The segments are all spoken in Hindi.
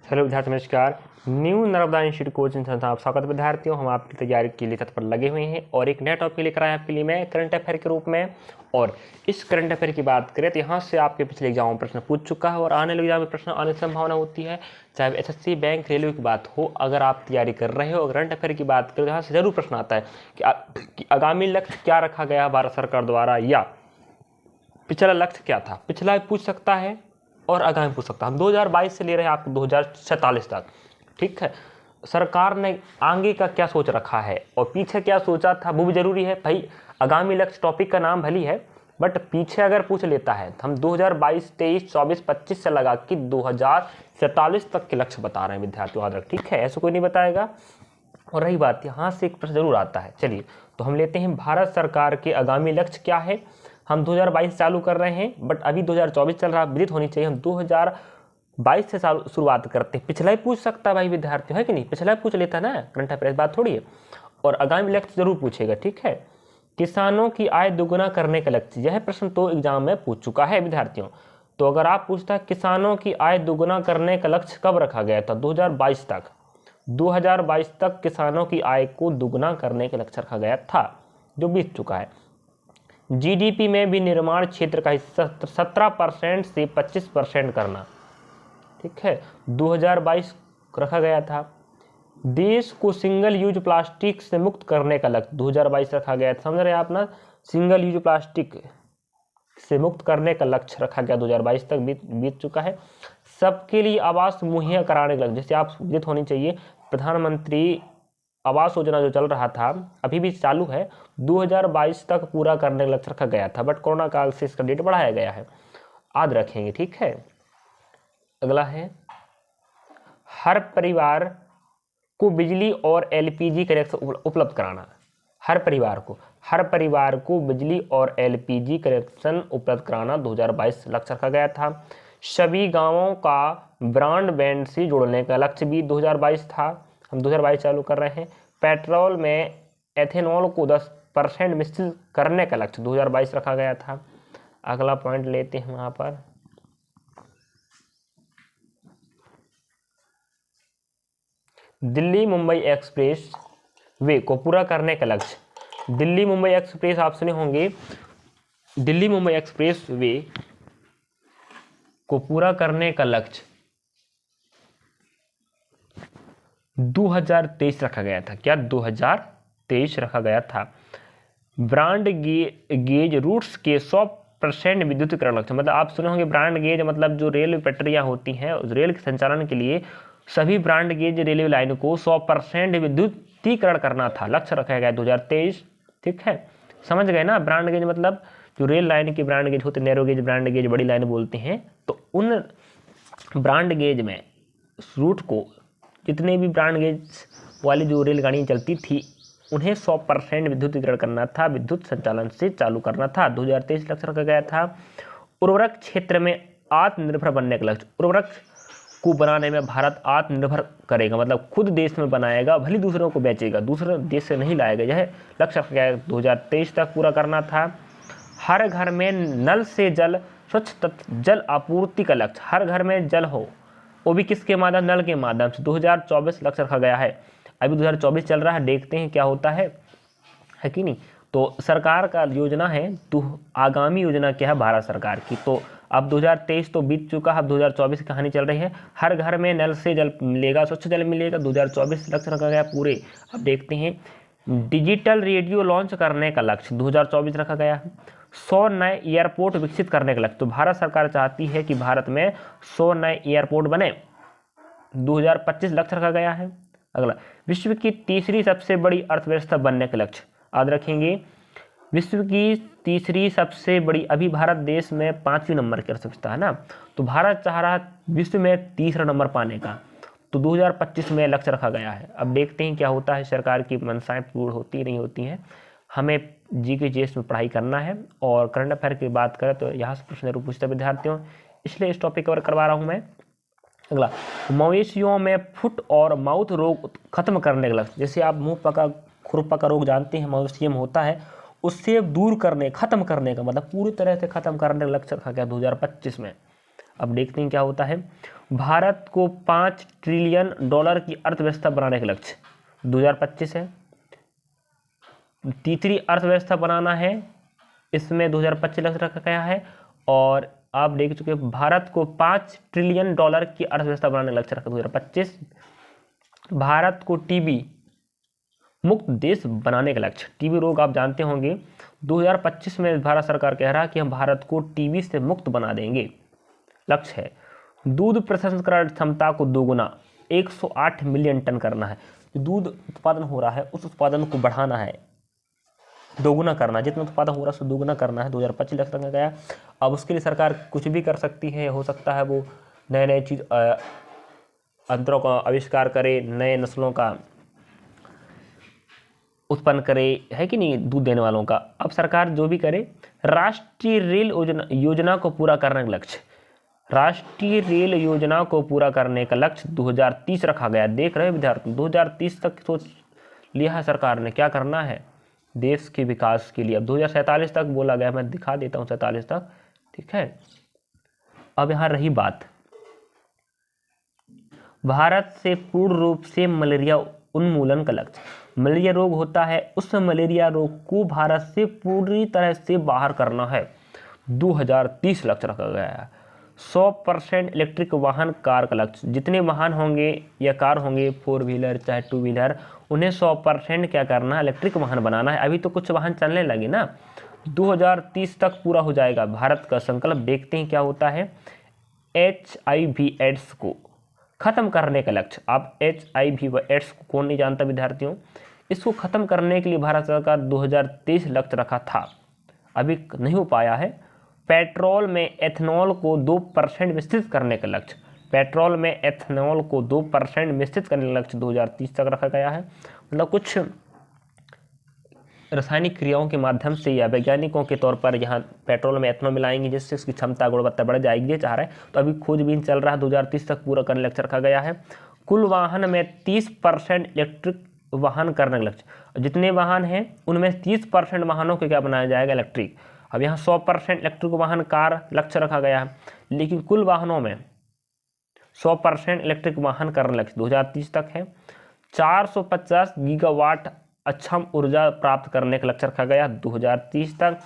हेलो विद्यार्थी नमस्कार। न्यू नर्मदा इंस्टीट्यूट कोचिंग संस्थान आप स्वागत विद्यार्थियों। हम आपकी तैयारी के लिए तत्पर लगे हुए हैं और एक नया टॉपिक लेकर आए आपके लिए मैं करंट अफेयर के रूप में। और इस करंट अफेयर की बात करें तो यहाँ से आपके पिछले एग्जाम में प्रश्न पूछ चुका है और आने वाले एग्जाम में प्रश्न आने की संभावना होती है, चाहे एसएससी, बैंक, रेलवे की बात हो। अगर आप तैयारी कर रहे हो, करंट अफेयर की बात करें तो यहाँ से जरूर प्रश्न आता है कि आगामी लक्ष्य क्या रखा गया भारत सरकार द्वारा, या पिछला लक्ष्य क्या था। पिछला पूछ सकता है और आगामी पूछ सकता है। हम 2022 से ले रहे हैं आपको 2047 तक। ठीक है, सरकार ने आगे का क्या सोच रखा है और पीछे क्या सोचा था वो भी जरूरी है भाई। आगामी लक्ष्य टॉपिक का नाम भली है, बट पीछे अगर पूछ लेता है तो हम 2022, 23, 24, 25 से लगा कि 2047 तक के लक्ष्य बता रहे हैं विद्यार्थियों, याद रख। ठीक है, ऐसे कोई नहीं बताएगा। और रही बात, यहाँ से एक प्रश्न जरूर आता है। चलिए तो हम लेते हैं भारत सरकार के आगामी लक्ष्य क्या है। हम 2022 चालू कर रहे हैं, बट अभी 2024 चल रहा, विदित होनी चाहिए। हम 2022 से शुरुआत करते हैं। पिछला ही पूछ सकता है भाई विद्यार्थी, है कि नहीं। पिछला ही पूछ लेता है ना, करंट अफेयर बात थोड़ी है। और आगामी लक्ष्य जरूर पूछेगा। ठीक है, किसानों की आय दोगुना करने का लक्ष्य, यह प्रश्न तो एग्जाम में पूछ चुका है विद्यार्थियों। तो अगर आप पूछता है किसानों की आय दोगुना करने का लक्ष्य कब रखा गया था, 2022 तक। 2022 तक किसानों की आय को दुगना करने का लक्ष्य रखा गया था, जो बीत चुका है। जीडीपी में भी निर्माण क्षेत्र का हिस्सा 17% से 25% करना। ठीक है, 2022 रखा गया था। देश को सिंगल यूज प्लास्टिक से मुक्त करने का लक्ष्य 2022 रखा गया था। समझ रहे हैं आप ना, सिंगल यूज प्लास्टिक से मुक्त करने का लक्ष्य रखा गया, 2022 तक बीत चुका है। सबके लिए आवास मुहैया कराने का लक्ष्य, जैसे आप विदित होनी चाहिए, प्रधानमंत्री आवास योजना जो चल रहा था, अभी भी चालू है, 2022 तक पूरा करने का लक्ष्य रखा गया था, बट कोरोना काल से इसका डेट बढ़ाया गया है, याद रखेंगे। ठीक है, अगला है हर परिवार को बिजली और एलपीजी कनेक्शन उपलब्ध कराना। हर परिवार को बिजली और एलपीजी कनेक्शन उपलब्ध कराना 2022 लक्ष्य रखा गया था। सभी गांवों का ब्रॉडबैंड से जोड़ने का लक्ष्य भी 2022 था, हम 2022 चालू कर रहे हैं। पेट्रोल में एथेनॉल को 10% मिश्रित करने का लक्ष्य 2022 रखा गया था। अगला पॉइंट लेते हैं वहां पर, दिल्ली मुंबई एक्सप्रेस वे को पूरा करने का लक्ष्य। दिल्ली मुंबई एक्सप्रेस आप सुने होंगे, दिल्ली मुंबई एक्सप्रेस वे को पूरा करने का लक्ष्य 2023 रखा गया था। क्या 2023 रखा गया था। ब्रॉड गेज रूट्स के 100% विद्युतीकरण लक्ष्य, मतलब आप सुने होंगे ब्रॉड गेज मतलब जो रेलवे पटरियां होती हैं, उस रेल के संचालन के लिए सभी ब्रॉड गेज रेलवे लाइन को 100% विद्युतीकरण करना था, लक्ष्य रखा गया 2023। ठीक है, समझ गए ना। ब्रॉड गेज मतलब जो रेल लाइन के ब्रॉड गेज होते, नैरो गेज, ब्रॉड गेज, बड़ी लाइन बोलते हैं। तो उन ब्रॉड गेज में रूट को, जितने भी ब्रॉड गेज वाली जो रेलगाड़ियाँ चलती थी, उन्हें 100% विद्युतीकरण करना था, विद्युत संचालन से चालू करना था, 2023 लक्ष्य रखा गया था। उर्वरक क्षेत्र में आत्मनिर्भर बनने का लक्ष्य, उर्वरक को बनाने में भारत आत्मनिर्भर करेगा, मतलब खुद देश में बनाएगा, भले दूसरों को बेचेगा, दूसरे देश से नहीं लाएगा, यह लक्ष्य रखा गया 2023 तक पूरा करना था। हर घर में नल से जल, स्वच्छ जल आपूर्ति का लक्ष्य, हर घर में जल हो, वो भी किसके माध्यम, नल के माध्यम से, 2024 लक्ष्य रखा गया है। अभी 2024 चल रहा है, देखते हैं क्या होता है कि नहीं। तो सरकार का योजना है, तो आगामी योजना क्या है भारत सरकार की। तो अब 2023 तो बीत चुका है, अब 2024 की कहानी चल रही है। हर घर में नल से जल मिलेगा, स्वच्छ जल मिलेगा, 2024 लक्ष्य रखा गया पूरे। अब देखते हैं, डिजिटल रेडियो लॉन्च करने का लक्ष्य 2024 रखा गया है। 100 नए एयरपोर्ट विकसित करने का लक्ष्य, तो भारत सरकार चाहती है कि भारत में 100 नए एयरपोर्ट बने, 2025 लक्ष्य रखा गया है। अगला, विश्व की तीसरी सबसे बड़ी अर्थव्यवस्था बनने का लक्ष्य, याद रखेंगे। विश्व की तीसरी सबसे बड़ी, अभी भारत देश में 5वें नंबर की अर्थव्यवस्था है ना, तो भारत चाह रहा है विश्व में तीसरा नंबर पाने का, तो 2025 में लक्ष्य रखा गया है। अब देखते हैं क्या होता है, सरकार की मंशाएं पूर्ण होती नहीं होती हैं। हमें जीके जीएस में पढ़ाई करना है और करंट अफेयर की बात करें तो यहाँ से प्रश्न जरूर पूछते विद्यार्थियों, इसलिए इस टॉपिक कवर करवा रहा हूँ मैं। अगला, मवेशियों में फुट और माउथ रोग खत्म करने का लक्ष्य, जैसे आप मुंह पका खुरपा का रोग जानते हैं, मवेशियों में होता है, उससे दूर करने, खत्म करने का मतलब पूरी तरह से खत्म करने का लक्ष्य रखा गया 2025 में। अब देखते हैं क्या होता है। भारत को $5 ट्रिलियन की अर्थव्यवस्था बनाने का लक्ष्य 2025 है। तीसरी अर्थव्यवस्था बनाना है, इसमें 2025 लक्ष्य रखा गया है। और आप देख चुके हैं भारत को $5 ट्रिलियन की अर्थव्यवस्था बनाने का लक्ष्य रखा 2025। भारत को टीबी मुक्त देश बनाने का लक्ष्य, टीबी रोग आप जानते होंगे, 2025 में भारत सरकार कह रहा है कि हम भारत को टीबी से मुक्त बना देंगे, लक्ष्य है। दूध प्रसंस्करण क्षमता को दोगुना 108 मिलियन टन करना है। दूध उत्पादन हो रहा है उस उत्पादन को बढ़ाना है, दोगुना करना, जितना उत्पादन हो रहा है उसको दोगुना करना है, 2025 लक्ष्य रखा गया। अब उसके लिए सरकार कुछ भी कर सकती है, हो सकता है वो नए नए चीज़ अंतरों का आविष्कार करे, नए नस्लों का उत्पन्न करे, है कि नहीं, दूध देने वालों का। अब सरकार जो भी करे, राष्ट्रीय रेल योजना को पूरा करने का लक्ष्य, राष्ट्रीय रेल योजना को पूरा करने का लक्ष्य 2030 रखा गया। देख रहे विद्यार्थी, 2030 तक सोच लिया है सरकार ने, क्या करना है देश के विकास के लिए। अब 2047 तक बोला गया, मैं दिखा देता हूँ 47 तक, ठीक है। अब यहाँ रही बात, भारत से पूर्ण रूप से मलेरिया उन्मूलन का लक्ष्य। मलेरिया रोग होता है, उस मलेरिया रोग को भारत से पूरी तरह से बाहर करना है, 2030 लक्ष्य रखा गया है। 100% इलेक्ट्रिक वाहन कार का लक्ष्य, जितने वाहन होंगे या कार होंगे, 4 व्हीलर चाहे 2 व्हीलर, उन्हें 100% क्या करना है, इलेक्ट्रिक वाहन बनाना है। अभी तो कुछ वाहन चलने लगे ना, 2030 तक पूरा हो जाएगा भारत का संकल्प। देखते हैं क्या होता है। HIV एड्स को खत्म करने का लक्ष्य। आप HIV एड्स को कौन नहीं जानता विद्यार्थियों, इसको खत्म करने के लिए भारत सरकार 2023 लक्ष्य रखा था, अभी नहीं हो पाया है। पेट्रोल में एथेनॉल को 2% मिश्रित करने का लक्ष्य, पेट्रोल में एथेनॉल को 2% मिश्रित करने का लक्ष्य 2030 तक रखा गया है। मतलब कुछ रासायनिक क्रियाओं के माध्यम से या वैज्ञानिकों के तौर पर यहाँ पेट्रोल में एथेनॉल मिलाएंगे, जिससे उसकी क्षमता गुणवत्ता बढ़ जाएगी, ये चाह रहे हैं। तो अभी खोजबीन चल रहा है, 2030 तक पूरा करने लक्ष्य रखा गया है। कुल वाहन में 30% इलेक्ट्रिक वाहन करने का लक्ष्य, जितने वाहन हैं उनमें 30% वाहनों को क्या बनाया जाएगा, इलेक्ट्रिक। अब यहाँ 100% इलेक्ट्रिक वाहन कार लक्ष्य रखा गया है, लेकिन कुल वाहनों में 100% इलेक्ट्रिक वाहन करने लक्ष्य 2030 तक है। 450 गीगावाट अक्षम ऊर्जा प्राप्त करने का लक्ष्य रखा गया 2030 तक।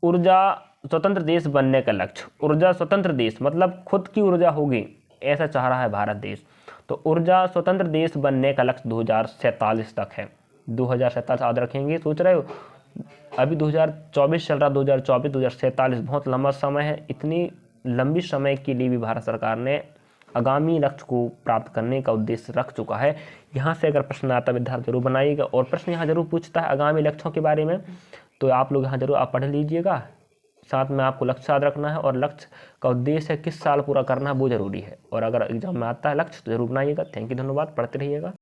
ऊर्जा स्वतंत्र देश बनने का लक्ष्य, ऊर्जा स्वतंत्र देश मतलब खुद की ऊर्जा होगी, ऐसा चाह रहा है भारत देश। तो ऊर्जा स्वतंत्र देश बनने का लक्ष्य 2047 तक है, 2047 याद रखेंगे। सोच रहे हो अभी 2024 चल रहा, 2024 2047 बहुत लंबा समय है। इतनी लंबी समय के लिए भी भारत सरकार ने आगामी लक्ष्य को प्राप्त करने का उद्देश्य रख चुका है। यहाँ से अगर प्रश्न आता है विद्यार्थी जरूर बनाइएगा, और प्रश्न यहाँ जरूर पूछता है आगामी लक्ष्यों के बारे में, तो आप लोग यहाँ जरूर आप पढ़ लीजिएगा। साथ में आपको लक्ष्य याद रखना है, और लक्ष्य का उद्देश्य किस साल पूरा करना है वो जरूरी है। और अगर एग्जाम में आता है लक्ष्य तो जरूर बनाइएगा। थैंक यू, धन्यवाद, पढ़ते रहिएगा।